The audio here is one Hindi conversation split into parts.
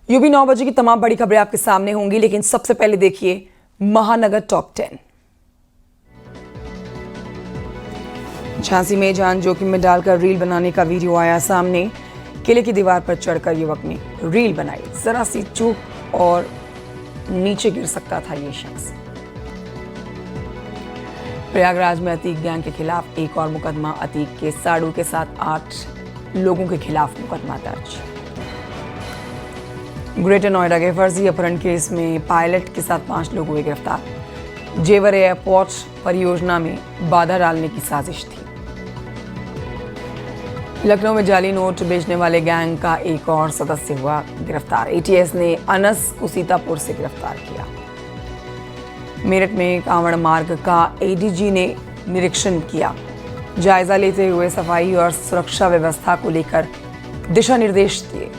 यूपी 9 बजे की तमाम बड़ी खबरें आपके सामने होंगी, लेकिन सबसे पहले देखिए महानगर टॉप 10। झांसी में जान जोखिम में डालकर रील बनाने का वीडियो आया सामने। किले की दीवार पर चढ़कर युवक ने रील बनाई। जरा सी चूक और नीचे गिर सकता था ये शख्स। प्रयागराज में अतीक गैंग के खिलाफ एक और मुकदमा। अतीक के साड़ू के साथ 8 लोगों के खिलाफ मुकदमा दर्ज। ग्रेटर नोएडा के फर्जी अपहरण केस में पायलट के साथ 5 लोग हुए गिरफ्तार। जेवर एयरपोर्ट परियोजना में बाधा डालने की साजिश थी। लखनऊ में जाली नोट बेचने वाले गैंग का एक और सदस्य हुआ गिरफ्तार। एटीएस ने अनस को सीतापुर से गिरफ्तार किया। मेरठ में कांवड़ मार्ग का एडीजी ने निरीक्षण किया। जायजा लेते हुए सफाई और सुरक्षा व्यवस्था को लेकर दिशा निर्देश दिए।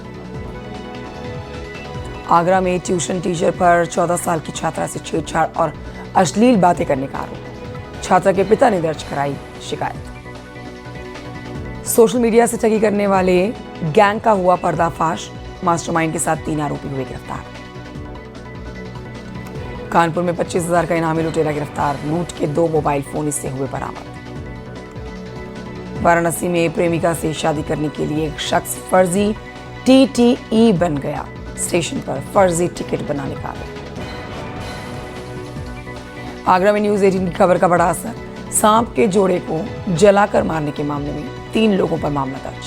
आगरा में ट्यूशन टीचर पर 14 साल की छात्रा से छेड़छाड़ और अश्लील बातें करने का आरोप। छात्रा के पिता ने दर्ज कराई शिकायत। सोशल मीडिया से ठगी करने वाले गैंग का हुआ पर्दाफाश। मास्टरमाइंड के साथ 3 आरोपी हुए गिरफ्तार। कानपुर में 25,000 का इनामी लुटेरा गिरफ्तार। लूट के 2 मोबाइल फोन इससे हुए बरामद। वाराणसी में प्रेमिका से शादी करने के लिए एक शख्स फर्जी टीटीई बन गया। स्टेशन पर फर्जी टिकट बनाने का आरोप। आगरा में न्यूज 18 की खबर का बड़ा असर। सांप के जोड़े को जलाकर मारने के मामले में 3 लोगों पर मामला दर्ज।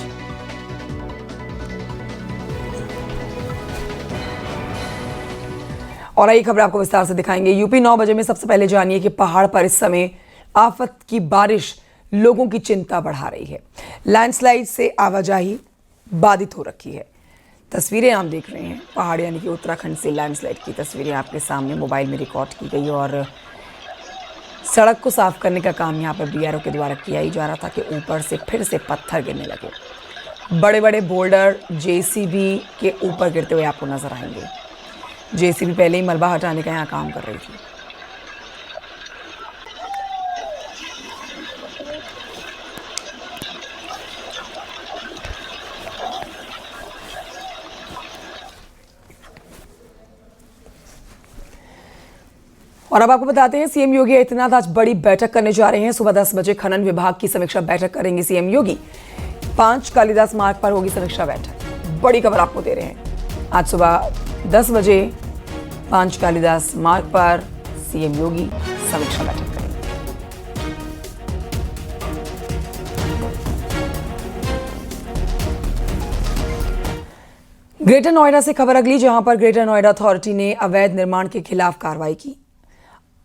और आई खबर आपको विस्तार से दिखाएंगे। यूपी 9 बजे में सबसे पहले जानिए कि पहाड़ पर इस समय आफत की बारिश लोगों की चिंता बढ़ा रही है। लैंडस्लाइड से आवाजाही बाधित हो रखी है। तस्वीरें आप देख रहे हैं पहाड़ यानी कि उत्तराखंड से लैंडस्लाइड की तस्वीरें आपके सामने मोबाइल में रिकॉर्ड की गई और सड़क को साफ करने का काम यहाँ पर बीआरओ के द्वारा किया ही जा रहा था कि ऊपर से फिर से पत्थर गिरने लगे। बड़े बड़े बोल्डर जेसीबी के ऊपर गिरते हुए आपको नजर आएंगे। जेसीबी पहले ही मलबा हटाने का यहाँ काम कर रही थी। और अब आपको बताते हैं सीएम योगी आदित्यनाथ आज बड़ी बैठक करने जा रहे हैं। सुबह 10 बजे खनन विभाग की समीक्षा बैठक करेंगे सीएम योगी। 5 कालिदास मार्ग पर होगी समीक्षा बैठक। बड़ी खबर आपको दे रहे हैं। आज सुबह 10 बजे 5 कालिदास मार्ग पर सीएम योगी समीक्षा बैठक करेंगे। ग्रेटर नोएडा से खबर अगली, जहां पर ग्रेटर नोएडा अथॉरिटी ने अवैध निर्माण के खिलाफ कार्रवाई की।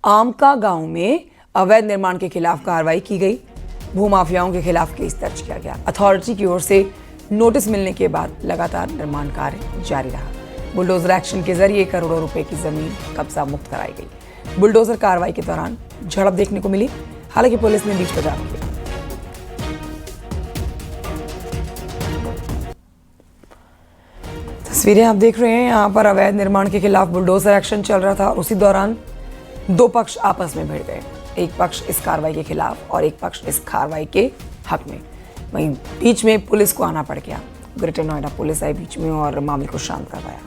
आमका गांव में अवैध निर्माण के खिलाफ कार्रवाई की गई। भूमाफियाओं के खिलाफ केस दर्ज किया गया। अथॉरिटी की ओर से नोटिस मिलने के बाद लगातार निर्माण कार्य जारी रहा। बुलडोजर एक्शन के जरिए करोड़ों रुपए की जमीन कब्जा मुक्त कराई गई। बुलडोजर कार्रवाई के दौरान झड़प देखने को मिली, हालांकि पुलिस ने बीच बचाव किया। तस्वीरें आप देख रहे हैं, यहाँ पर अवैध निर्माण के खिलाफ बुलडोजर एक्शन चल रहा था। उसी दौरान 2 पक्ष आपस में भिड़ गए। एक पक्ष इस कार्रवाई के खिलाफ और एक पक्ष इस कार्रवाई के हक में। वहीं बीच में पुलिस को आना पड़ गया। ग्रेटर नोएडा पुलिस आई बीच में और मामले को शांत करवाया।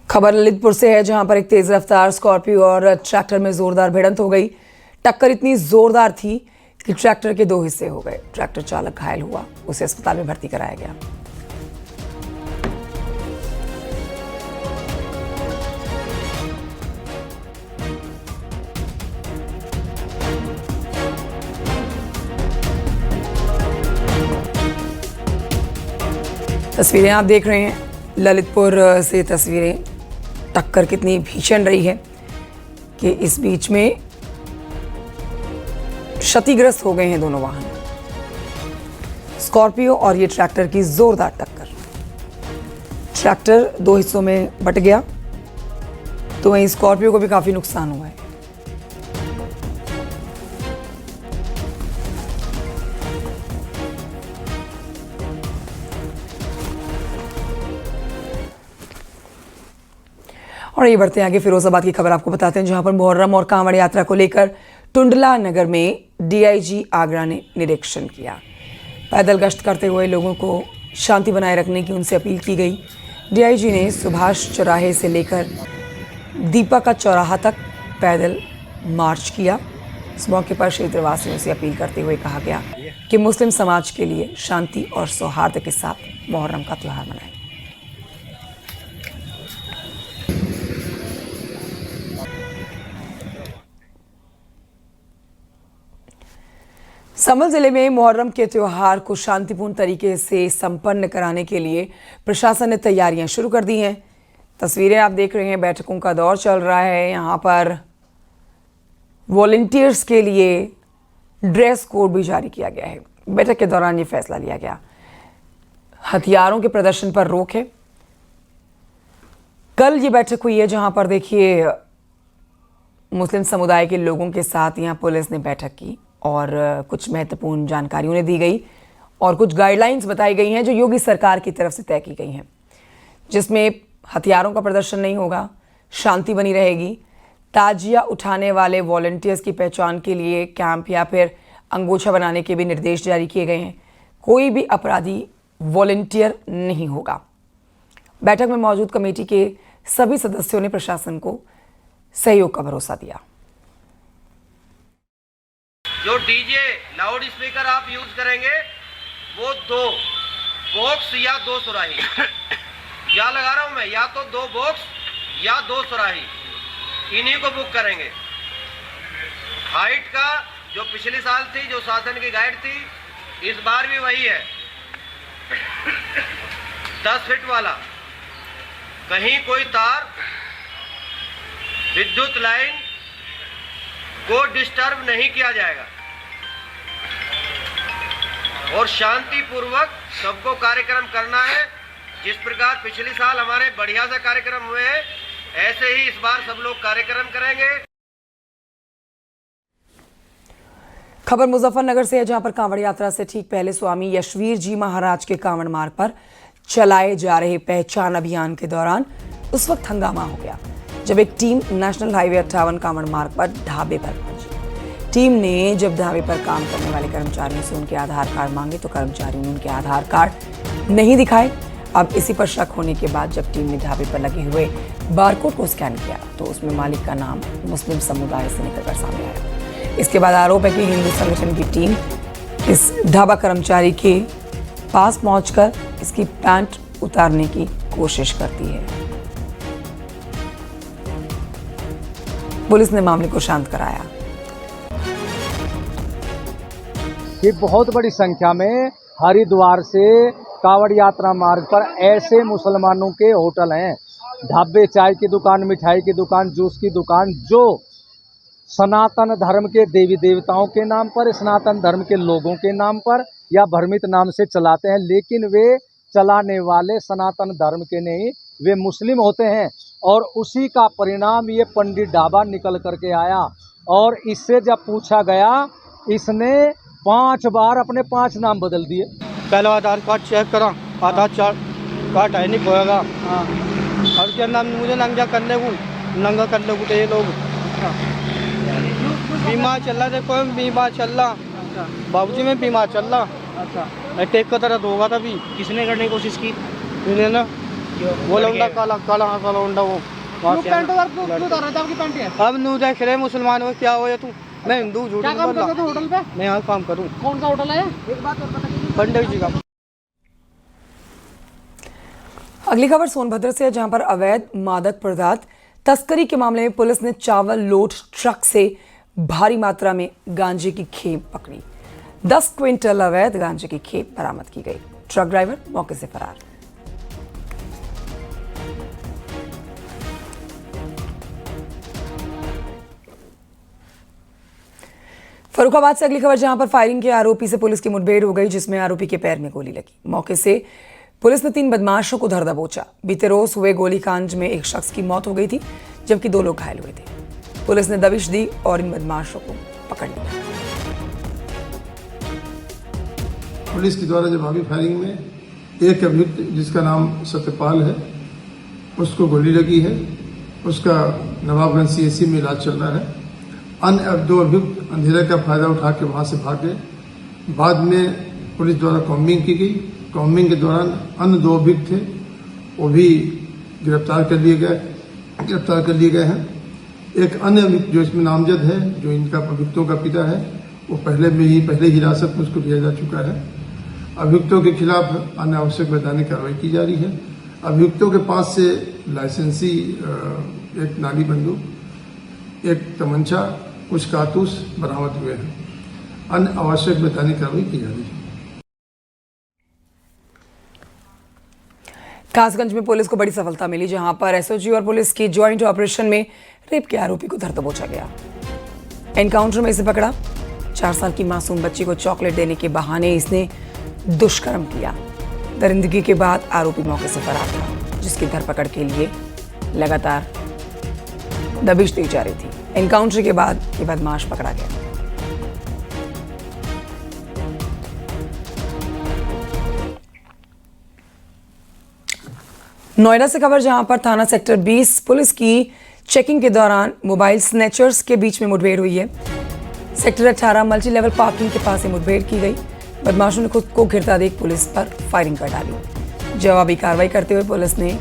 खबर ललितपुर से है, जहां पर एक तेज रफ्तार स्कॉर्पियो और ट्रैक्टर में जोरदार भिड़ंत हो गई। टक्कर इतनी जोरदार थी कि ट्रैक्टर के 2 हिस्से हो गए। ट्रैक्टर चालक घायल हुआ, उसे अस्पताल में भर्ती कराया गया। तस्वीरें आप देख रहे हैं ललितपुर से। तस्वीरें टक्कर कितनी भीषण रही है कि इस बीच में क्षतिग्रस्त हो गए हैं दोनों वाहन। स्कॉर्पियो और ये ट्रैक्टर की जोरदार टक्कर। ट्रैक्टर 2 हिस्सों में बट गया, तो वहीं स्कॉर्पियो को भी काफी नुकसान हुआ है। और ये बढ़ते आगे फिरोजाबाद की खबर आपको बताते हैं, जहां पर मुहर्रम और कांवड़ यात्रा को लेकर टुंडला नगर में डीआईजी आगरा ने निरीक्षण किया। पैदल गश्त करते हुए लोगों को शांति बनाए रखने की उनसे अपील की गई। डीआईजी ने सुभाष चौराहे से लेकर दीपा का चौराहा तक पैदल मार्च किया। इस मौके पर क्षेत्रवासियों से अपील करते हुए कहा गया कि मुस्लिम समाज के लिए शांति और सौहार्द के साथ मुहर्रम का त्यौहार मनाएं। संभल जिले में मुहर्रम के त्यौहार को शांतिपूर्ण तरीके से संपन्न कराने के लिए प्रशासन ने तैयारियां शुरू कर दी हैं। तस्वीरें आप देख रहे हैं, बैठकों का दौर चल रहा है। यहां पर वॉलंटियर्स के लिए ड्रेस कोड भी जारी किया गया है। बैठक के दौरान ये फैसला लिया गया, हथियारों के प्रदर्शन पर रोक है। कल ये बैठक हुई है जहां पर देखिए मुस्लिम समुदाय के लोगों के साथ यहां पुलिस ने बैठक की और कुछ महत्वपूर्ण जानकारी उन्हें दी गई और कुछ गाइडलाइंस बताई गई हैं जो योगी सरकार की तरफ से तय की गई हैं, जिसमें हथियारों का प्रदर्शन नहीं होगा, शांति बनी रहेगी। ताजिया उठाने वाले वॉलंटियर्स की पहचान के लिए कैंप या फिर अंगोछा बनाने के भी निर्देश जारी किए गए हैं। कोई भी अपराधी वॉलंटियर नहीं होगा। बैठक में मौजूद कमेटी के सभी सदस्यों ने प्रशासन को सहयोग का भरोसा दिया। जो डीजे लाउड स्पीकर आप यूज करेंगे वो 2 बॉक्स या 2 सुराही या लगा रहा हूं मैं, या तो 2 बॉक्स या 2 सुराही, इन्हीं को बुक करेंगे। हाइट का जो पिछले साल थी, जो शासन की गाइड थी, इस बार भी वही है, 10 फीट वाला। कहीं कोई तार, विद्युत लाइन को डिस्टर्ब नहीं किया जाएगा और शांतिपूर्वक सबको कार्यक्रम करना है। जिस प्रकार पिछले साल हमारे बढ़िया से कार्यक्रम हुए हैं, ऐसे ही इस बार सब लोग कार्यक्रम करेंगे। खबर मुजफ्फरनगर से है, जहां पर कांवड़ यात्रा से ठीक पहले स्वामी यशवीर जी महाराज के कांवड़ मार्ग पर चलाए जा रहे पहचान अभियान के दौरान उस वक्त हंगामा हो गया जब एक टीम नेशनल हाईवे 58 कांवड़ मार्ग पर ढाबे पर पहुंची। टीम ने जब ढाबे पर काम करने वाले कर्मचारियों से उनके आधार कार्ड मांगे तो कर्मचारियों ने उनके आधार कार्ड नहीं दिखाए। अब इसी पर शक होने के बाद जब टीम ने ढाबे पर लगे हुए बारकोड को स्कैन किया तो उसमें मालिक का नाम मुस्लिम समुदाय से निकलकर सामने आया। इसके बाद आरोप है कि हिंदू संगठन की टीम इस ढाबा कर्मचारी के पास पहुंचकर इसकी पैंट उतारने की कोशिश करती है। पुलिस ने मामले को शांत कराया। ये बहुत बड़ी संख्या में हरिद्वार से कांवड़ यात्रा मार्ग पर ऐसे मुसलमानों के होटल हैं, ढाबे, चाय की दुकान, मिठाई की दुकान, जूस की दुकान, जो सनातन धर्म के देवी देवताओं के नाम पर, सनातन धर्म के लोगों के नाम पर या भ्रमित नाम से चलाते हैं, लेकिन वे चलाने वाले सनातन धर्म के नहीं, वे मुस्लिम होते हैं। और उसी का परिणाम ये पंडित ढाबा निकल करके आया। और इससे जब पूछा गया, इसने 5 बार अपने 5 नाम बदल दिए। पहले आधार कार्ड चेक करा, आधार कार्ड है नहीं होएगा। हाँ, और क्या नाम, मुझे नंगा करने को तो ये लोग बीमार चल रहा, देखो बीमार चल रहा। बाबूजी में बीमार चल रहा। अच्छा, टेक का दर्द होगा तभी। किसने करने की कोशिश की? मैंने ना, वो लौंडा काला लौंडा, वो अब नू देख रहे मुसलमान हो, क्या हो तू? मैं हिंदू, झूठ नहीं बोल रहा। होटल पे मैं यहाँ काम करूँ। कौन सा होटल है? एक बात और पता कीजिए। पंडित जी का। अगली खबर सोनभद्र से है, जहां पर अवैध मादक पदार्थ तस्करी के मामले में पुलिस ने चावल लोड ट्रक से भारी मात्रा में गांजे की खेप पकड़ी। 10 क्विंटल अवैध गांजे की खेप बरामद की गई। ट्रक ड्राइवर मौके से फरार। फर्रुखाबाद से अगली खबर, जहां पर फायरिंग के आरोपी से पुलिस की मुठभेड़ हो गई, जिसमें आरोपी के पैर में गोली लगी। मौके से पुलिस ने 3 बदमाशों को धर दबोचा। बीते रोज हुए गोलीकांड में एक शख्स की मौत हो गई थी, जबकि 2 लोग घायल हुए थे। पुलिस ने दबिश दी और इन बदमाशों को पकड़ लिया। पुलिस के द्वारा जब आगे फायरिंग में एक अभियुक्त जिसका नाम सत्यपाल है, उसको गोली लगी है उसका नवाबगंज सीएचसी में इलाज चल रहा है। अन्य 2 अभियुक्त अंधेरे का फायदा उठा के वहां से भागे। बाद में पुलिस द्वारा कॉम्बिंग की गई। कॉम्बिंग के दौरान अन्य 2 अभियुक्त थे, वो भी गिरफ्तार कर लिए गए हैं। एक अन्य अभियुक्त जो इसमें नामजद है, जो इनका अभियुक्तों का पिता है, वो पहले हिरासत में उसको लिया जा चुका है। अभियुक्तों के खिलाफ अनावश्यक वैधानिक कार्रवाई की जा रही है। अभियुक्तों के पास से लाइसेंसी एक नाली बंदूक, एक तमंचा, कुछ कारतूस बरामद हुए हैं। अन्य आवश्यक वैधानिक कार्रवाई की जा रही है। कासगंज में पुलिस को बड़ी सफलता मिली, जहां पर एसओजी और पुलिस की ज्वाइंट ऑपरेशन में रेप के आरोपी को धर दबोचा गया। एनकाउंटर में इसे पकड़ा। 4 साल की मासूम बच्ची को चॉकलेट देने के बहाने इसने दुष्कर्म किया। दरिंदगी के बाद आरोपी मौके से फरार था, जिसकी धरपकड़ के लिए लगातार दबिश दी जा रही थी। एनकाउंटर के बाद ये बदमाश पकड़ा गया। नोएडा से खबर, जहां पर थाना सेक्टर 20 पुलिस की चेकिंग के दौरान मोबाइल स्नैचर्स के बीच में मुठभेड़ हुई है। सेक्टर 18 मल्टी लेवल पार्किंग के पास मुठभेड़ की गई। बदमाशों ने खुद को घिरता देख पुलिस पर फायरिंग कर डाली। जवाबी कार्रवाई करते हुए पुलिस ने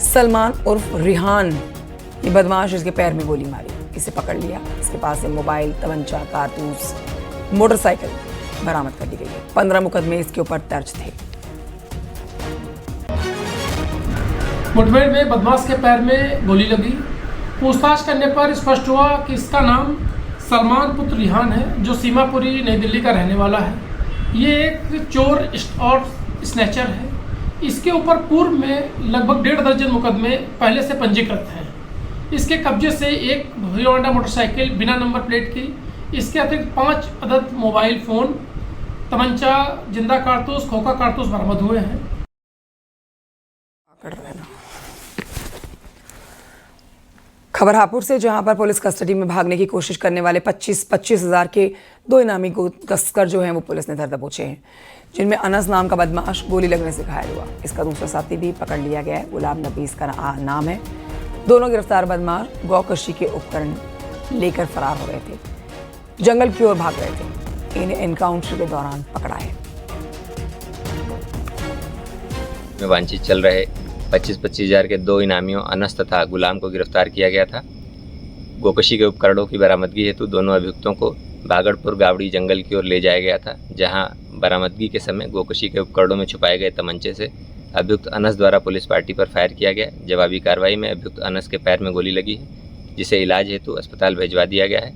सलमान उर्फ रिहान, ये बदमाश, इसके पैर में गोली मारी। इसे पकड़ लिया। इसके पास से मोबाइल, तमंचा, कारतूस, मोटरसाइकिल बरामद कर ली गई है। 15 मुकदमे इसके ऊपर दर्ज थे। मुठभेड़ में बदमाश के पैर में गोली लगी। पूछताछ करने पर स्पष्ट हुआ कि इसका नाम सलमान पुत्र रिहान है, जो सीमापुरी नई दिल्ली का रहने वाला है। ये एक चोर और स्नैचर है। इसके ऊपर पूर्व में लगभग 1.5 दर्जन मुकदमे पहले से पंजीकृत हैं। इसके कब्जे से एक हीरो होंडा मोटरसाइकिल बिना नंबर प्लेट की, इसके अतिरिक्त 5 अदद मोबाइल फ़ोन, तमंचा, जिंदा कारतूस, खोखा कारतूस बरामद हुए हैं। खबर हापुड़ से, जहां पर पुलिस कस्टडी में भागने की कोशिश करने वाले 25 हज़ार के 2 इनामी को तस्कर जो हैं वो पुलिस ने धर दबोचे हैं, जिनमें अनस नाम का बदमाश गोली लगने से घायल हुआ। इसका दूसरा साथी भी पकड़ लिया गया है। गुलाम नबी इसका नाम है। दोनों गिरफ्तार बदमाश गौकशी के उपकरण लेकर फरार हो रहे थे, जंगल की ओर भाग रहे थे। इन्हें एनकाउंटर के दौरान पकड़ा है। वांछित चल रहे 25 हज़ार के 2 इनामियों अनस तथा गुलाम को गिरफ्तार किया गया था। गोकशी के उपकरणों की बरामदगी हेतु दोनों अभियुक्तों को बागड़पुर गावड़ी जंगल की ओर ले जाया गया था, जहां बरामदगी के समय गोकशी के उपकरणों में छुपाए गए तमंचे से अभियुक्त अनस द्वारा पुलिस पार्टी पर फायर किया गया। जवाबी कार्रवाई में अभियुक्त अनस के पैर में गोली लगी है, जिसे इलाज हेतु अस्पताल भिजवा दिया गया है।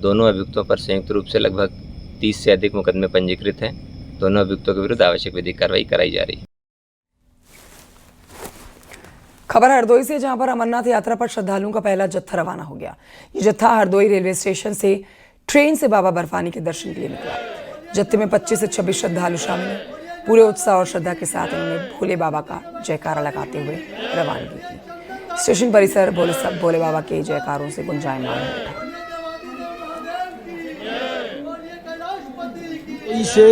दोनों अभियुक्तों पर संयुक्त रूप से लगभग 30 से अधिक मुकदमे पंजीकृत हैं। दोनों अभियुक्तों के विरुद्ध आवश्यक विधिक कार्रवाई कराई जा रही है। खबर हरदोई से, जहां पर अमरनाथ यात्रा पर श्रद्धालुओं का पहला जत्था रवाना हो गया। ये जत्था हरदोई रेलवे स्टेशन से ट्रेन से बाबा बर्फानी के दर्शन के लिए निकला। जत्थे में 25 से 26 श्रद्धालु शामिल हैं। पूरे उत्साह और श्रद्धा के साथ उन्होंने भोले बाबा का जयकारा लगाते हुए रवानगी की। स्टेशन परिसर भोले बाबा के जयकारों से गुंजायमान हो उठा। से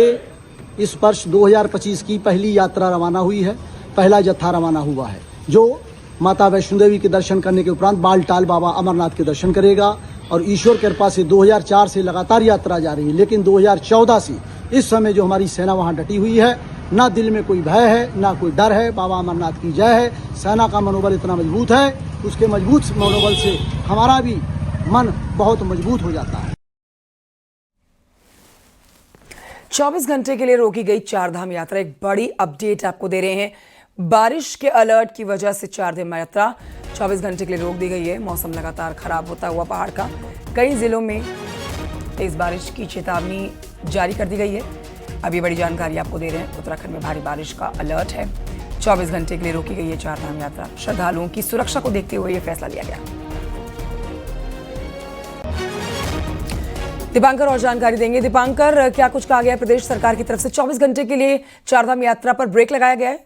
इस वर्ष 2025 की पहली यात्रा रवाना हुई है। पहला जत्था रवाना हुआ है, जो माता वैष्णो देवी के दर्शन करने के उपरांत बालटाल बाबा अमरनाथ के दर्शन करेगा। और ईश्वर कृपा से 2004 से लगातार यात्रा जारी है, लेकिन 2014 से इस समय जो हमारी सेना वहां डटी हुई है, ना दिल में कोई भय है, ना कोई डर है। बाबा अमरनाथ की जय है। सेना का मनोबल इतना मजबूत है, उसके मजबूत मनोबल से हमारा भी मन बहुत मजबूत हो जाता है। 24 घंटे के लिए रोकी गई चारधाम यात्रा। एक बड़ी अपडेट आपको दे रहे हैं। बारिश के अलर्ट की वजह से चारधाम यात्रा 24 घंटे के लिए रोक दी गई है। मौसम लगातार खराब होता हुआ पहाड़ का कई जिलों में तेज बारिश की चेतावनी जारी कर दी गई है। अब ये बड़ी जानकारी आपको दे रहे हैं। उत्तराखंड में भारी बारिश का अलर्ट है। 24 घंटे के लिए रोकी गई है चारधाम यात्रा। श्रद्धालुओं की सुरक्षा को देखते हुए यह फैसला लिया गया। दीपांकर और जानकारी देंगे। दीपांकर, क्या कुछ कहा गया है प्रदेश सरकार की तरफ से? 24 घंटे के लिए चारधाम यात्रा पर ब्रेक लगाया गया है।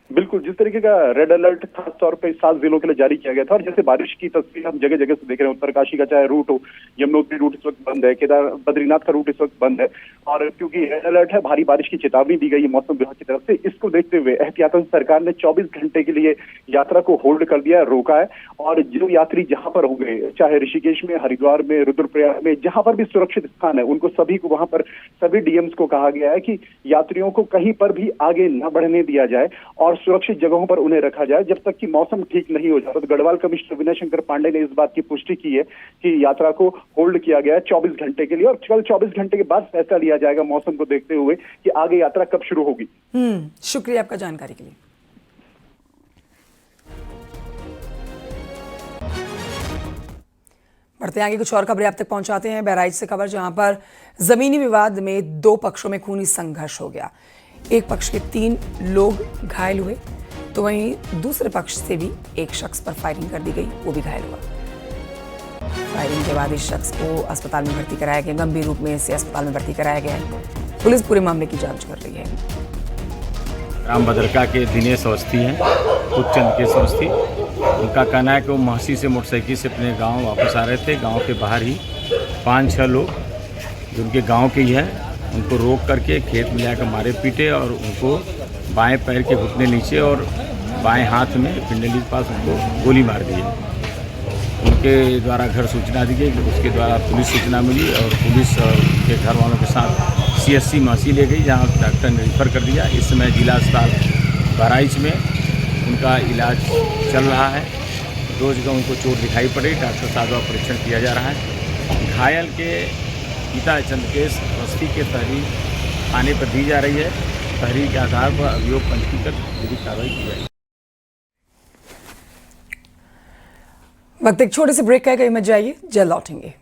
बिल्कुल, जिस तरीके का रेड अलर्ट खास तौर पे 7 जिलों के लिए जारी किया गया था और जैसे बारिश की तस्वीर हम जगह जगह से देख रहे हैं, उत्तरकाशी का चाहे रूट हो, यमुनोत्री रूट इस वक्त बंद है, केदार बद्रीनाथ का रूट इस वक्त बंद है और क्योंकि रेड अलर्ट है, भारी बारिश की चेतावनी दी गई है मौसम विभाग की तरफ से। इसको देखते हुए एहतियातन सरकार ने 24 घंटे के लिए यात्रा को होल्ड कर दिया, रोका है और जो यात्री जहां पर होंगे, चाहे ऋषिकेश में, हरिद्वार में, रुद्रप्रयाग में, जहां पर भी सुरक्षित स्थान है, उनको सभी को वहां पर सभी डीएम्स को कहा गया है कि यात्रियों को कहीं पर भी आगे न बढ़ने दिया जाए और सुरक्षित जगहों पर उन्हें रखा जाए जब तक कि मौसम ठीक नहीं हो जाता। तो गढ़वाल कमिश्नर विनय शंकर पांडे ने इस बात की पुष्टि की है कि यात्रा को होल्ड किया गया है 24 घंटे के लिए और कल 24 घंटे के बाद फैसला लिया जाएगा मौसम को देखते हुए कि आगे यात्रा कब शुरू होगी। शुक्रिया आपका जानकारी के लिए। बढ़ते आगे कुछ और खबरें आप तक पहुंचाते हैं। बहराइच से खबर, जहां पर जमीनी विवाद में 2 पक्षों में खूनी संघर्ष हो गया। एक पक्ष के 3 लोग घायल हुए तो वहीं दूसरे पक्ष से भी एक शख्स पर फायरिंग कर दी गई, वो भी घायल हुआ। फायरिंग के बाद इस शख्स को अस्पताल में भर्ती कराया गया, गंभीर रूप में इसे अस्पताल में भर्ती कराया गया है। पुलिस पूरे मामले की जांच कर रही है। राम भद्रका के दिनेश अवस्थी हैं, खुदचंद केस अवस्थी। उनका कहना है कि वो महसी से मोटरसाइकिल से अपने गांव वापस आ रहे थे। गांव के बाहर ही 5-6 लोग जो उनके गांव के ही हैं, उनको रोक करके खेत में जाकर मारे पीटे और उनको बाएं पैर के घुटने नीचे और बाएं हाथ में पिंडली के पास उनको गोली मार दी। उनके द्वारा घर सूचना दी गई, उसके द्वारा पुलिस सूचना मिली और पुलिस के घर वालों के साथ CSC महसी ले गई, जहां डॉक्टर ने रिफ़र कर दिया। इस समय जिला अस्पताल बहराइच में उनका इलाज चल रहा है। 2 जगह उनको चोट दिखाई पड़ी, डॉक्टर साहब द्वारा परीक्षण किया जा रहा है। घायल के पिता चंद्रकेश अवस्थी के तहरीर थाने पर दी जा रही है। तहरीर के आधार पर अभियोग पंजीकृत कर विधिक कार्रवाई की जाएगी। वक्त एक छोटे से ब्रेक का है, कहीं मत जाइए, जल्द लौटेंगे।